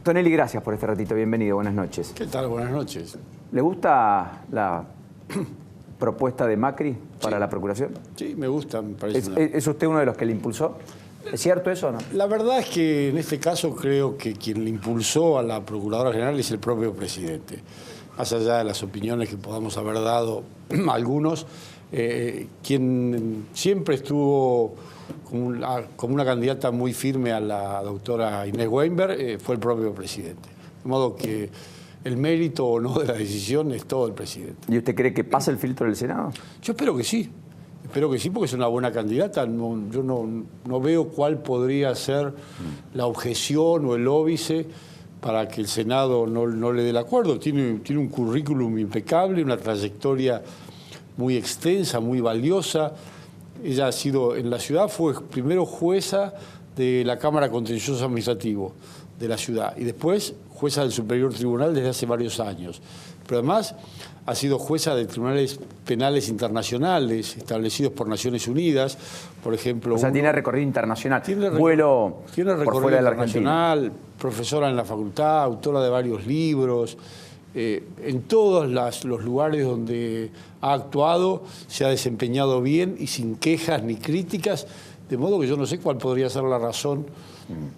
Tonelli, gracias por este ratito. Bienvenido, buenas noches. ¿Qué tal? Buenas noches. ¿Le gusta la propuesta de Macri para la Procuración? Sí, me gusta, me parece. ¿Es usted uno de los que le impulsó? ¿Es cierto eso o no? La verdad es que en este caso creo que quien le impulsó a la Procuradora General es el propio presidente. Más allá de las opiniones que podamos haber dado algunos, quien siempre estuvo como una candidata muy firme a la doctora Inés Weinberg fue el propio presidente. De modo que el mérito o no de la decisión es todo el presidente. ¿Y usted cree que pasa el filtro del Senado? Yo espero que sí. Espero que sí, porque es una buena candidata. Yo no veo cuál podría ser la objeción o el óbice para que el Senado no le dé el acuerdo. Tiene un currículum impecable, una trayectoria muy extensa, muy valiosa. Ella ha sido, en la ciudad, fue primero jueza de la Cámara Contencioso Administrativo de la ciudad y después jueza del Superior Tribunal desde hace varios años. Pero además ha sido jueza de tribunales penales internacionales establecidos por Naciones Unidas, por ejemplo. O sea, tiene recorrido internacional. Tiene vuelo recorrido por fuera de la internacional, Argentina. profesora en la facultad, autora de varios libros. En todos los lugares donde ha actuado se ha desempeñado bien y sin quejas ni críticas, de modo que yo no sé cuál podría ser la razón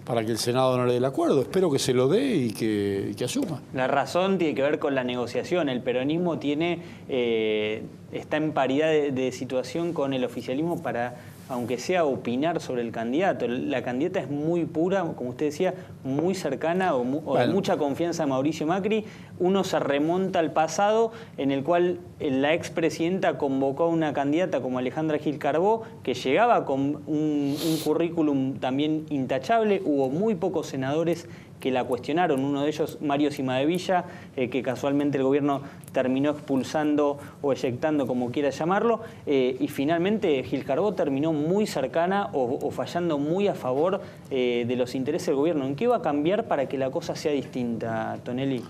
para que el Senado no le dé el acuerdo. Espero que se lo dé y que asuma. La razón tiene que ver con la negociación. El peronismo está en paridad de situación con el oficialismo para, aunque sea, opinar sobre el candidato. La candidata es muy pura, como usted decía, muy cercana o de mucha confianza a Mauricio Macri. Uno se remonta al pasado en el cual la expresidenta convocó a una candidata como Alejandra Gil Carbó, que llegaba con un currículum también intachable. Hubo muy pocos senadores que la cuestionaron, uno de ellos Mario Cimadevilla, que casualmente el gobierno terminó expulsando o eyectando, como quiera llamarlo, y finalmente Gil Carbó terminó muy cercana o fallando muy a favor de los intereses del gobierno. ¿En qué va a cambiar para que la cosa sea distinta, Tonelli?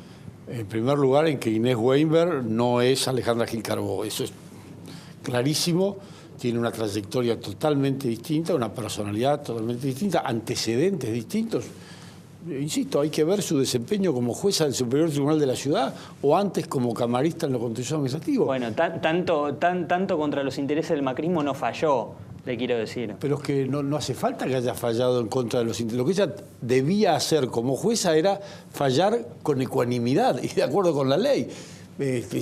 En primer lugar, en que Inés Weinberg no es Alejandra Gil Carbó, eso es clarísimo. Tiene una trayectoria totalmente distinta, una personalidad totalmente distinta, antecedentes distintos. Insisto, hay que ver su desempeño como jueza del Superior Tribunal de la Ciudad o antes como camarista en lo contencioso administrativo. Bueno, tanto contra los intereses del macrismo no falló, le quiero decir. Pero es que no hace falta que haya fallado en contra de los intereses. Lo que ella debía hacer como jueza era fallar con ecuanimidad y de acuerdo con la ley.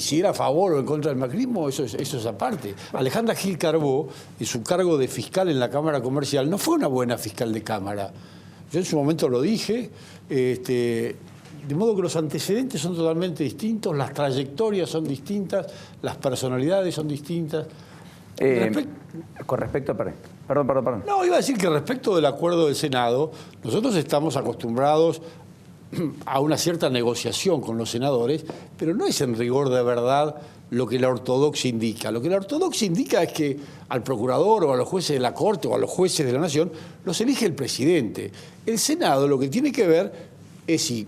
Si era a favor o en contra del macrismo, eso es aparte. Alejandra Gil Carbó, en su cargo de fiscal en la Cámara Comercial, no fue una buena fiscal de Cámara. Yo en su momento lo dije, de modo que los antecedentes son totalmente distintos, las trayectorias son distintas, las personalidades son distintas. Con respecto a... Perdón. No, iba a decir que respecto del acuerdo del Senado, nosotros estamos acostumbrados a una cierta negociación con los senadores, pero no es en rigor de verdad lo que la ortodoxia indica. Lo que la ortodoxia indica es que al procurador o a los jueces de la Corte o a los jueces de la Nación los elige el presidente. El Senado lo que tiene que ver es si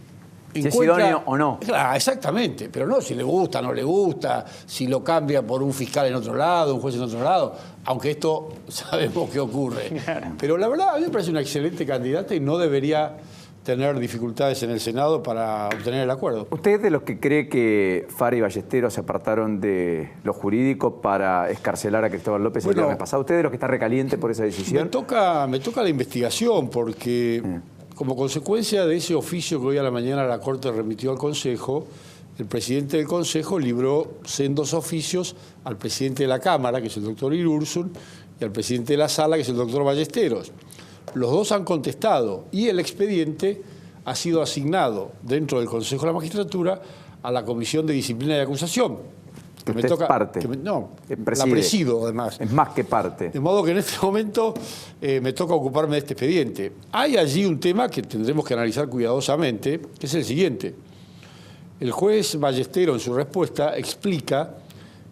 es idóneo o no. Claro, exactamente, pero no si le gusta, no le gusta, si lo cambia por un fiscal en otro lado, un juez en otro lado, aunque esto sabemos que ocurre. Claro. Pero la verdad, a mí me parece una excelente candidata y no debería tener dificultades en el Senado para obtener el acuerdo. ¿Usted es de los que cree que Fara y Ballesteros se apartaron de lo jurídico para escarcelar a Cristóbal López el viernes pasado? ¿Usted es de los que está recaliente por esa decisión? Me toca la investigación porque como consecuencia de ese oficio que hoy a la mañana la Corte remitió al Consejo, el presidente del Consejo libró sendos oficios al presidente de la Cámara, que es el doctor Irursun, y al presidente de la Sala, que es el doctor Ballesteros. Los dos han contestado y el expediente ha sido asignado dentro del Consejo de la Magistratura a la Comisión de Disciplina y Acusación. Que me toca parte. La presido además. Es más que parte. De modo que en este momento me toca ocuparme de este expediente. Hay allí un tema que tendremos que analizar cuidadosamente, que es el siguiente. El juez Ballestero en su respuesta explica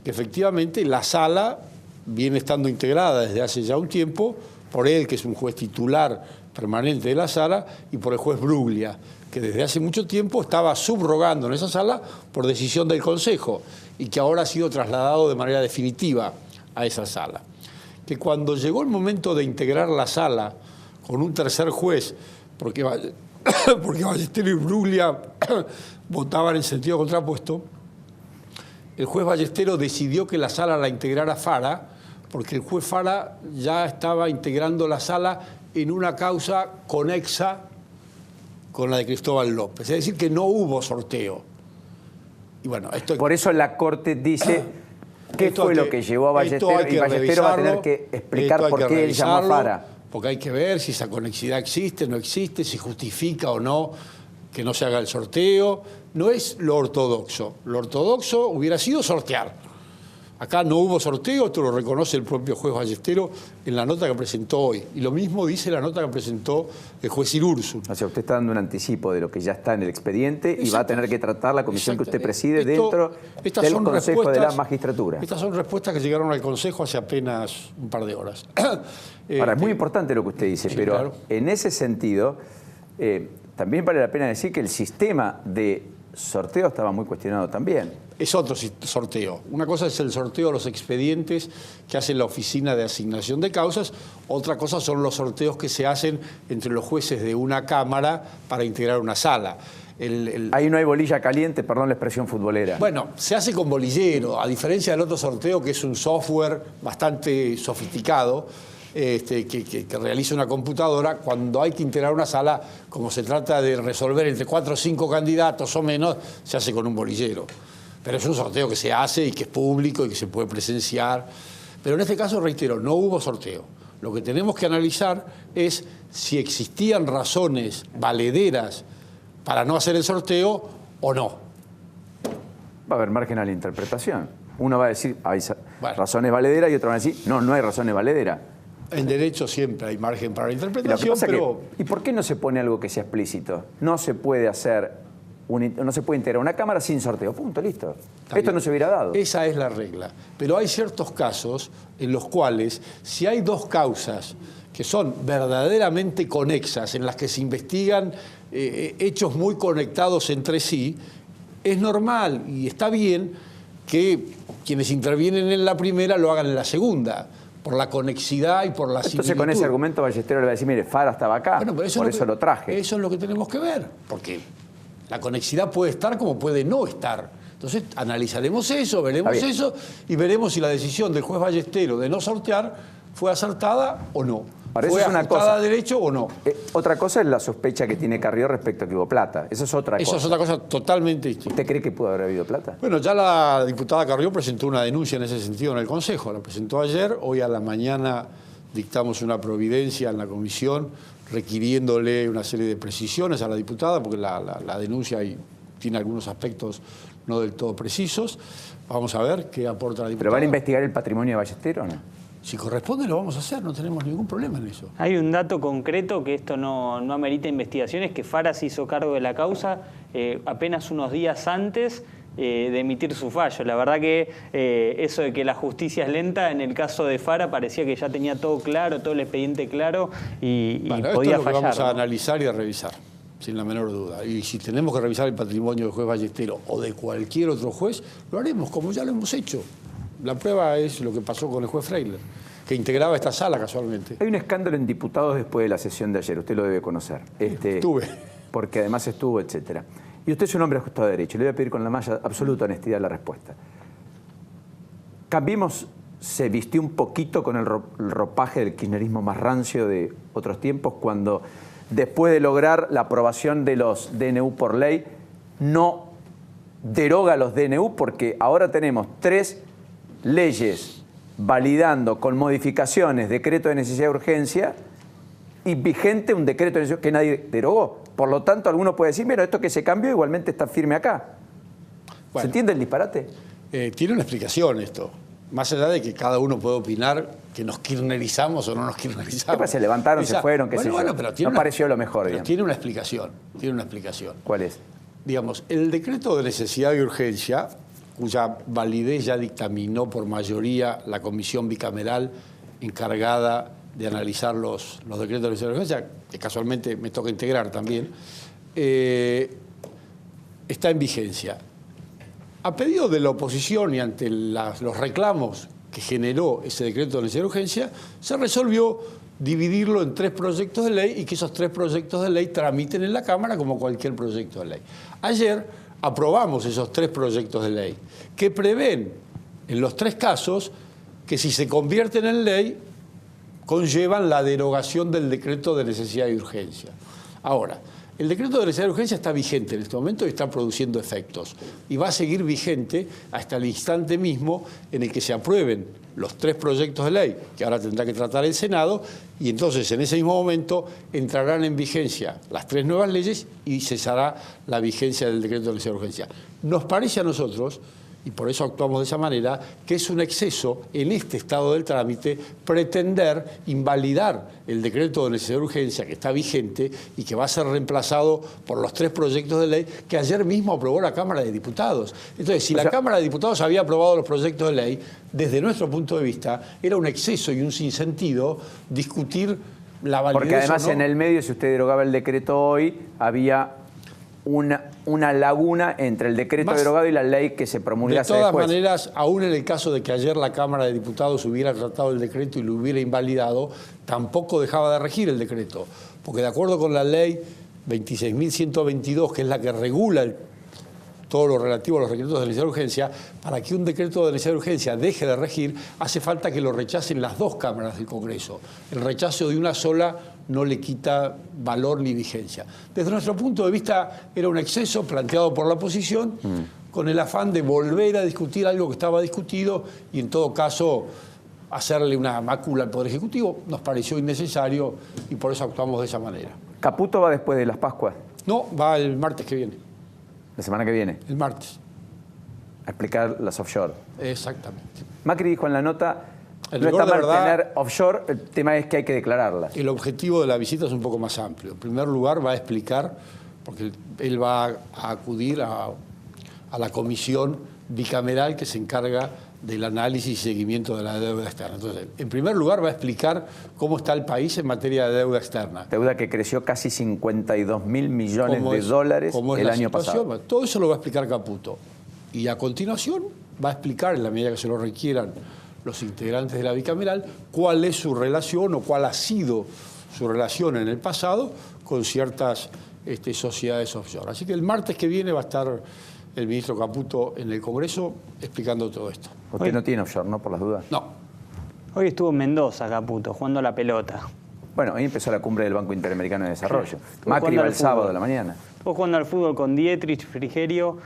que efectivamente la sala viene estando integrada desde hace ya un tiempo por él, que es un juez titular permanente de la sala, y por el juez Bruglia, que desde hace mucho tiempo estaba subrogando en esa sala por decisión del Consejo y que ahora ha sido trasladado de manera definitiva a esa sala. Que cuando llegó el momento de integrar la sala con un tercer juez, porque porque Ballesteros y Bruglia votaban en sentido contrapuesto, el juez Ballesteros decidió que la sala la integrara Fara, porque el juez Fara ya estaba integrando la sala en una causa conexa con la de Cristóbal López. Es decir, que no hubo sorteo. Y bueno, por eso la Corte dice qué fue lo que llevó a Ballesteros, y Ballesteros va a tener que explicar por qué él llamó a Fara. Porque hay que ver si esa conexidad existe, no existe, si justifica o no que no se haga el sorteo. No es lo ortodoxo. Lo ortodoxo hubiera sido sortear. Acá no hubo sorteo, esto lo reconoce el propio juez Ballesteros en la nota que presentó hoy. Y lo mismo dice la nota que presentó el juez Irursun. O sea, usted está dando un anticipo de lo que ya está en el expediente y va a tener que tratar la comisión que usted preside dentro del Consejo de la Magistratura. Estas son respuestas que llegaron al Consejo hace apenas un par de horas. Ahora, es muy importante lo que usted dice, sí, pero claro. En ese sentido, también vale la pena decir que el sistema de sorteo estaba muy cuestionado también. Es otro sorteo. Una cosa es el sorteo de los expedientes que hace la Oficina de Asignación de Causas, otra cosa son los sorteos que se hacen entre los jueces de una Cámara para integrar una sala. Ahí no hay bolilla caliente, perdón la expresión futbolera. Bueno, se hace con bolillero, a diferencia del otro sorteo que es un software bastante sofisticado, que realiza una computadora. Cuando hay que integrar una sala, como se trata de resolver entre 4 o 5 candidatos o menos, se hace con un bolillero. Pero es un sorteo que se hace y que es público y que se puede presenciar. Pero en este caso, reitero, no hubo sorteo. Lo que tenemos que analizar es si existían razones valederas para no hacer el sorteo o no. Va a haber margen a la interpretación. Uno va a decir, hay razones valederas, y otro va a decir, no, no hay razones valederas. En derecho siempre hay margen para la interpretación, pero... ¿Y por qué no se pone algo que sea explícito? No se puede hacer, no se puede integrar una Cámara sin sorteo. Punto, listo. Esto no se hubiera dado. Esa es la regla. Pero hay ciertos casos en los cuales, si hay dos causas que son verdaderamente conexas, en las que se investigan hechos muy conectados entre sí, es normal y está bien que quienes intervienen en la primera lo hagan en la segunda, por la conexidad y por la similitud. Entonces con ese argumento Ballesteros le va a decir, mire, Fara estaba acá, bueno, pero por eso lo traje. Eso es lo que tenemos que ver, porque la conexidad puede estar como puede no estar. Entonces analizaremos eso, veremos eso y veremos si la decisión del juez Ballesteros de no sortear fue acertada o no. ¿Fue ajustada a derecho o no? Otra cosa es la sospecha que tiene Carrió respecto a que hubo plata. Eso es otra cosa. Eso es otra cosa totalmente distinta. ¿Usted cree que pudo haber habido plata? Bueno, ya la diputada Carrió presentó una denuncia en ese sentido en el Consejo. La presentó ayer. Hoy a la mañana dictamos una providencia en la comisión requiriéndole una serie de precisiones a la diputada, porque la denuncia tiene algunos aspectos no del todo precisos. Vamos a ver qué aporta la diputada. ¿Pero van a investigar el patrimonio de Ballesteros o no? Si corresponde lo vamos a hacer, no tenemos ningún problema en eso. Hay un dato concreto que esto no amerita investigaciones, que Fara se hizo cargo de la causa apenas unos días antes de emitir su fallo. La verdad que eso de que la justicia es lenta, en el caso de Fara parecía que ya tenía todo claro, todo el expediente claro y bueno, podía esto es lo fallar. Que vamos a ¿no? analizar y a revisar, sin la menor duda. Y si tenemos que revisar el patrimonio del juez Ballesteros o de cualquier otro juez, lo haremos, como ya lo hemos hecho. La prueba es lo que pasó con el juez Freiler, que integraba esta sala casualmente. Hay un escándalo en diputados después de la sesión de ayer, usted lo debe conocer. Estuve. Porque además estuvo, etcétera. Y usted es un hombre ajustado a derecho, le voy a pedir con la más absoluta honestidad la respuesta. Cambiemos se vistió un poquito con el ropaje del kirchnerismo más rancio de otros tiempos, cuando después de lograr la aprobación de los DNU por ley, no deroga los DNU, porque ahora tenemos 3 leyes validando con modificaciones decreto de necesidad de urgencia y vigente un decreto de necesidad que nadie derogó. Por lo tanto, alguno puede decir, mira, esto que se cambió igualmente está firme acá. Bueno, ¿se entiende el disparate? Tiene una explicación esto. Más allá de que cada uno puede opinar que nos kirchnerizamos o no nos kirchnerizamos. ¿Qué? Se levantaron, se fueron, qué sé yo. Bueno, pero no pareció lo mejor. Pero tiene una explicación. Tiene una explicación. ¿Cuál es? Digamos, el decreto de necesidad y urgencia, cuya validez ya dictaminó por mayoría la comisión bicameral encargada de analizar los decretos de necesidad y urgencia, que casualmente me toca integrar también, está en vigencia. A pedido de la oposición y ante los reclamos que generó ese decreto de necesidad y urgencia, se resolvió dividirlo en 3 proyectos de ley y que esos 3 proyectos de ley tramiten en la Cámara como cualquier proyecto de ley. Ayer aprobamos esos 3 proyectos de ley que prevén en los 3 casos que si se convierten en ley conllevan la derogación del decreto de necesidad y urgencia. Ahora, el decreto de necesidad y urgencia está vigente en este momento y está produciendo efectos. Y va a seguir vigente hasta el instante mismo en el que se aprueben los 3 proyectos de ley, que ahora tendrá que tratar el Senado, y entonces en ese mismo momento entrarán en vigencia las 3 nuevas leyes y cesará la vigencia del decreto de necesidad y urgencia. Nos parece a nosotros, y por eso actuamos de esa manera, que es un exceso en este estado del trámite pretender invalidar el decreto de necesidad de urgencia que está vigente y que va a ser reemplazado por los 3 proyectos de ley que ayer mismo aprobó la Cámara de Diputados. Entonces, si la Cámara de Diputados había aprobado los proyectos de ley, desde nuestro punto de vista, era un exceso y un sinsentido discutir la validez. Porque además o no. en el medio, si usted derogaba el decreto hoy, había una laguna entre el decreto derogado y la ley que se promulgase después. De todas maneras, aún en el caso de que ayer la Cámara de Diputados hubiera tratado el decreto y lo hubiera invalidado, tampoco dejaba de regir el decreto, porque de acuerdo con la ley 26.122, que es la que regula todo lo relativo a los decretos de necesidad de urgencia, para que un decreto de necesidad de urgencia deje de regir, hace falta que lo rechacen las 2 cámaras del Congreso. El rechazo de una sola no le quita valor ni vigencia. Desde nuestro punto de vista era un exceso planteado por la oposición con el afán de volver a discutir algo que estaba discutido y en todo caso hacerle una mácula al Poder Ejecutivo. Nos pareció innecesario y por eso actuamos de esa manera. ¿Caputo va después de las Pascuas? No, va el martes que viene. ¿La semana que viene? El martes. A explicar las offshore. Exactamente. Macri dijo en la nota, En no rigor está de mal verdad, tener offshore, el tema es que hay que declararlas. el objetivo de la visita es un poco más amplio. En primer lugar, va a explicar, porque él va a acudir a la comisión bicameral que se encarga del análisis y seguimiento de la deuda externa. Entonces, en primer lugar, va a explicar cómo está el país en materia de deuda externa. Deuda que creció casi 52.000 millones de dólares el año pasado. Todo eso lo va a explicar Caputo. Y a continuación va a explicar, en la medida que se lo requieran los integrantes de la bicameral, cuál es su relación o cuál ha sido su relación en el pasado con ciertas sociedades offshore. Así que el martes que viene va a estar el ministro Caputo en el Congreso explicando todo esto. Usted no tiene offshore, ¿no? Por las dudas. No. Hoy estuvo en Mendoza, Caputo, jugando a la pelota. Bueno, ahí empezó la cumbre del Banco Interamericano de Desarrollo. Estuvo Macri jugando va al el sábado fútbol. de la mañana. Estuvo jugando al fútbol con Dietrich, Frigerio,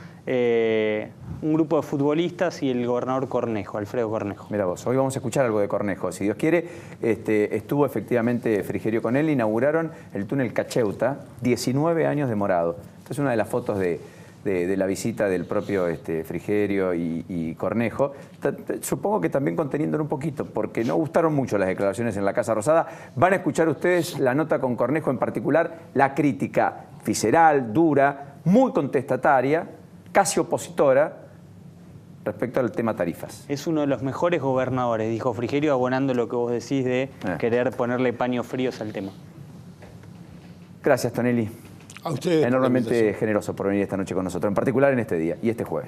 un grupo de futbolistas y el gobernador Cornejo, Alfredo Cornejo. Mira vos, hoy vamos a escuchar algo de Cornejo. Si Dios quiere, estuvo efectivamente Frigerio con él, inauguraron el túnel Cacheuta, 19 años demorado. Esta es una de las fotos de la visita del propio Frigerio y Cornejo. Supongo que también conteniéndolo un poquito, porque no gustaron mucho las declaraciones en la Casa Rosada. Van a escuchar ustedes la nota con Cornejo, en particular la crítica visceral, dura, muy contestataria, casi opositora, respecto al tema tarifas. Es uno de los mejores gobernadores, dijo Frigerio, abonando lo que vos decís de querer ponerle paños fríos al tema. Gracias, Tonelli. A ustedes. Enormemente generoso por venir esta noche con nosotros, en particular en este día y este jueves.